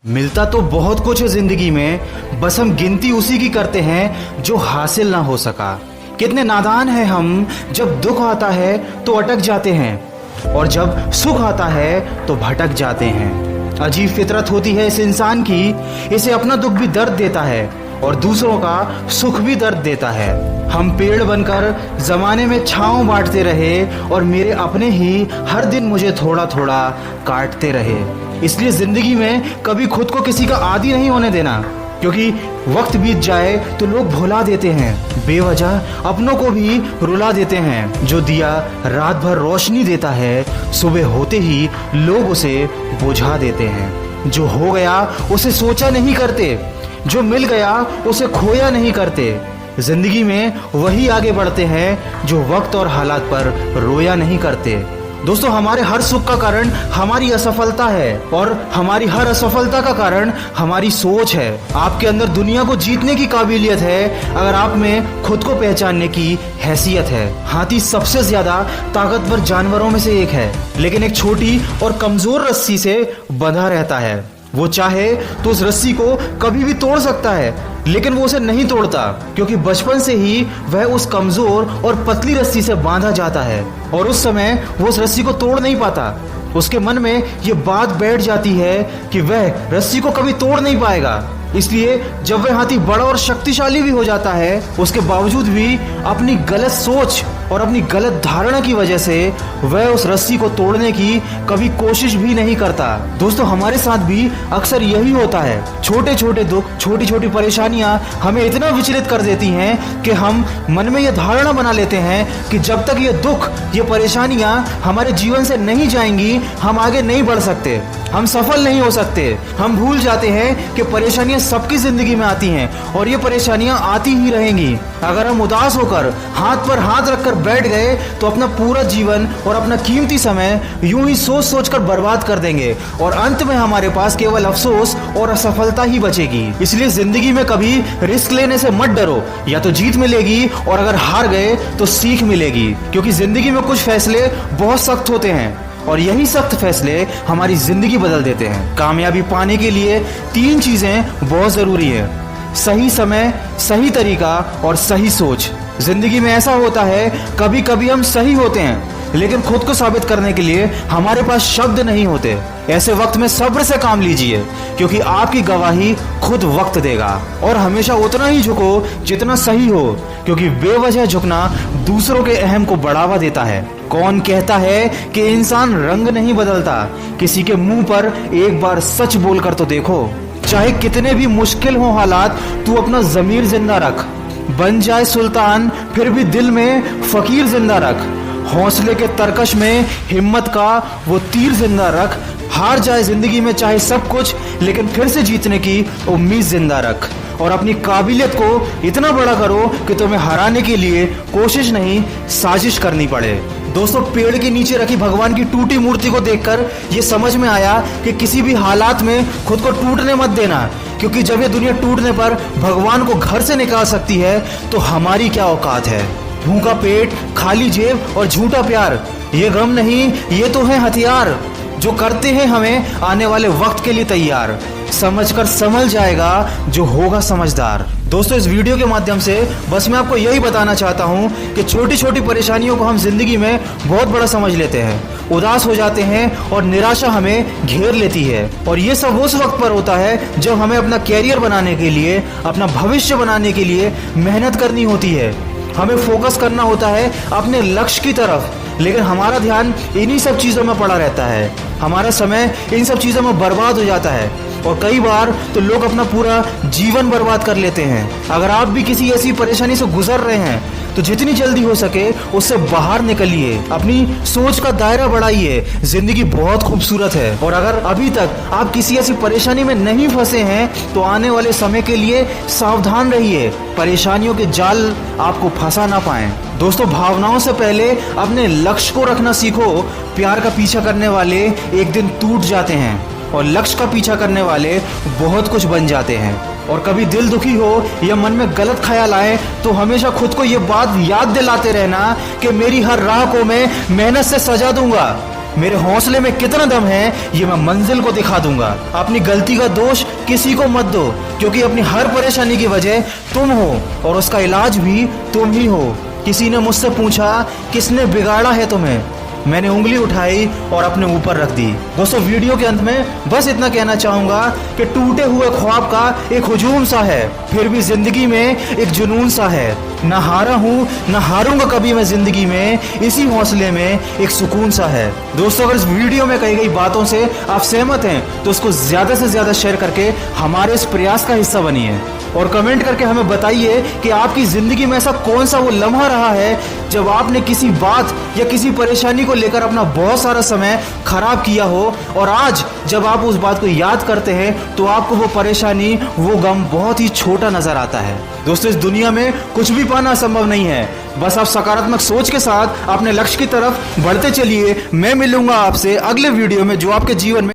मिलता तो बहुत कुछ है जिंदगी में, बस हम गिनती उसी की करते हैं जो हासिल ना हो सका। कितने नादान हैं हम, जब दुख आता है तो अटक जाते हैं और जब सुख आता है तो भटक जाते हैं। अजीब फितरत होती है इस इंसान की, इसे अपना दुख भी दर्द देता है और दूसरों का सुख भी दर्द देता है। हम पेड़ बनकर जमाने में छांव बांटते रहे और मेरे अपने ही हर दिन मुझे थोड़ा थोड़ा काटते रहे। इसलिए जिंदगी में कभी खुद को किसी का आदी नहीं होने देना, क्योंकि वक्त बीत जाए तो लोग भुला देते हैं, बेवजह अपनों को भी रुला देते हैं। जो दिया रात भर रोशनी देता है, सुबह होते ही लोग उसे बुझा देते हैं। जो हो गया उसे सोचा नहीं करते, जो मिल गया उसे खोया नहीं करते। जिंदगी में वही आगे बढ़ते हैं जो वक्त और हालात पर रोया नहीं करते। दोस्तों, हमारे हर सुख का कारण हमारी असफलता है और हमारी हर असफलता का कारण हमारी सोच है। आपके अंदर दुनिया को जीतने की काबिलियत है अगर आप में खुद को पहचानने की हैसियत है। हाथी सबसे ज्यादा ताकतवर जानवरों में से एक है, लेकिन एक छोटी और कमजोर रस्सी से बंधा रहता है। वो चाहे तो उस रस्सी को कभी भी तोड़ सकता है, लेकिन वो उसे नहीं तोड़ता, क्योंकि बचपन से ही वह उस कमजोर और पतली रस्सी से बांधा जाता है और उस समय वो उस रस्सी को तोड़ नहीं पाता। उसके मन में ये बात बैठ जाती है कि वह रस्सी को कभी तोड़ नहीं पाएगा। इसलिए जब वह हाथी बड़ा और शक्तिशाली भी हो जाता है, उसके बावजूद भी अपनी गलत सोच और अपनी गलत धारणा की वजह से वह उस रस्सी को तोड़ने की कभी कोशिश भी नहीं करता। दोस्तों, हमारे साथ भी अक्सर यही होता है। छोटे छोटे दुख, छोटी छोटी परेशानियां हमें इतना विचलित कर देती हैं कि हम मन में यह धारणा बना लेते हैं कि जब तक ये दुख, ये परेशानियां हमारे जीवन से नहीं जाएंगी, हम आगे नहीं बढ़ सकते, हम सफल नहीं हो सकते। हम भूल जाते हैं कि परेशानियां सबकी जिंदगी में आती हैं और ये परेशानियां आती ही रहेंगी। अगर हम उदास होकर हाथ पर हाथ रखकर बैठ गए तो अपना पूरा जीवन और अपना कीमती समय यूं ही सोच सोच कर बर्बाद कर देंगे और अंत में हमारे पास केवल अफसोस और असफलता ही बचेगी। इसलिए जिंदगी में कभी रिस्क लेने से मत डरो, या तो जीत मिलेगी और अगर हार गए तो सीख मिलेगी, क्योंकि जिंदगी में कुछ फैसले बहुत सख्त होते हैं और यही सख्त फैसले हमारी जिंदगी बदल देते हैं। कामयाबी पाने के लिए 3 चीजें बहुत जरूरी है: सही समय, सही तरीका और सही सोच। जिंदगी में ऐसा होता है, कभी कभी हम सही होते हैं लेकिन खुद को साबित करने के लिए हमारे पास शब्द नहीं होते। ऐसे वक्त में सब्र से काम लीजिए, क्योंकि आपकी गवाही खुद वक्त देगा। और हमेशा उतना ही झुको जितना सही हो, क्योंकि बेवजह झुकना दूसरों के अहम को बढ़ावा देता है। कौन कहता है कि इंसान रंग नहीं बदलता? किसी के मुंह पर एक बार सच बोलकर तो देखो। चाहे कितने भी मुश्किल हो हालात, तू अपना जमीर जिंदा रख। बन जाए सुल्तान फिर भी दिल में फकीर जिंदा रख। हौसले के तरकश में हिम्मत का वो तीर जिंदा रख। हार जाए जिंदगी में चाहे सब कुछ, लेकिन फिर से जीतने की उम्मीद जिंदा रख। और अपनी काबिलियत को इतना बड़ा करो कि तुम्हें हराने के लिए कोशिश नहीं, साजिश करनी पड़े। दोस्तों, पेड़ के नीचे रखी भगवान की टूटी मूर्ति को देखकर ये समझ में आया कि किसी भी हालात में खुद को टूटने मत देना, क्योंकि जब ये दुनिया टूटने पर भगवान को घर से निकाल सकती है तो हमारी क्या औकात है। भूखा पेट, खाली जेब और झूठा प्यार, ये गम नहीं, ये तो है हथियार जो करते हैं हमें आने वाले वक्त के लिए तैयार। समझकर संभल जाएगा जो होगा समझदार। दोस्तों, इस वीडियो के माध्यम से बस मैं आपको यही बताना चाहता हूँ कि छोटी छोटी परेशानियों को हम जिंदगी में बहुत बड़ा समझ लेते हैं, उदास हो जाते हैं और निराशा हमें घेर लेती है। और ये सब उस वक्त पर होता है जब हमें अपना कैरियर बनाने के लिए, अपना भविष्य बनाने के लिए मेहनत करनी होती है। हमें फोकस करना होता है अपने लक्ष्य की तरफ, लेकिन हमारा ध्यान इन्हीं सब चीजों में पड़ा रहता है। हमारा समय इन सब चीजों में बर्बाद हो जाता है और कई बार तो लोग अपना पूरा जीवन बर्बाद कर लेते हैं। अगर आप भी किसी ऐसी परेशानी से गुजर रहे हैं तो जितनी जल्दी हो सके उससे बाहर निकलिए, अपनी सोच का दायरा बढ़ाइए। जिंदगी बहुत खूबसूरत है और अगर अभी तक आप किसी ऐसी परेशानी में नहीं फंसे हैं तो आने वाले समय के लिए सावधान रहिए, परेशानियों के जाल आपको फंसा ना पाए। दोस्तों, भावनाओं से पहले अपने लक्ष्य को रखना सीखो। प्यार का पीछा करने वाले एक दिन टूट जाते हैं और लक्ष्य का पीछा करने वाले बहुत कुछ बन जाते हैं। और कभी दिल दुखी हो या मन में गलत ख्याल आए तो हमेशा खुद को ये बात याद दिलाते रहना कि मेरी हर राह को मैं मेहनत से सजा दूंगा। मेरे हौसले में कितना दम है ये मैं मंजिल को दिखा दूंगा। अपनी गलती का दोष किसी को मत दो, क्योंकि अपनी हर परेशानी की वजह तुम हो और उसका इलाज भी तुम ही हो। किसी ने मुझसे पूछा किसने बिगाड़ा है तुम्हें, मैंने उंगली उठाई और अपने ऊपर रख दी। दोस्तों, वीडियो के अंत में बस इतना कहना चाहूंगा कि टूटे हुए ख्वाब का एक हुजूम सा है, फिर भी जिंदगी में एक जुनून सा है। न हारा हूं न हारूंगा कभी मैं जिंदगी में, इसी हौसले में एक सुकून सा है। दोस्तों, अगर इस वीडियो में कही गई बातों से आप सहमत हैं तो उसको ज्यादा से ज्यादा शेयर करके हमारे इस प्रयास का हिस्सा बनिए और कमेंट करके हमें बताइए कि आपकी जिंदगी में ऐसा कौन सा वो लम्हा रहा है जब आपने किसी बात या किसी परेशानी को लेकर अपना बहुत सारा समय खराब किया हो, और आज जब आप उस बात को याद करते हैं तो आपको वो परेशानी, वो गम बहुत ही छोटा नजर आता है। दोस्तों, इस दुनिया में कुछ भी पाना संभव नहीं है, बस आप सकारात्मक सोच के साथ अपने लक्ष्य की तरफ बढ़ते चलिए। मैं मिलूंगा आपसे अगले वीडियो में जो आपके जीवन में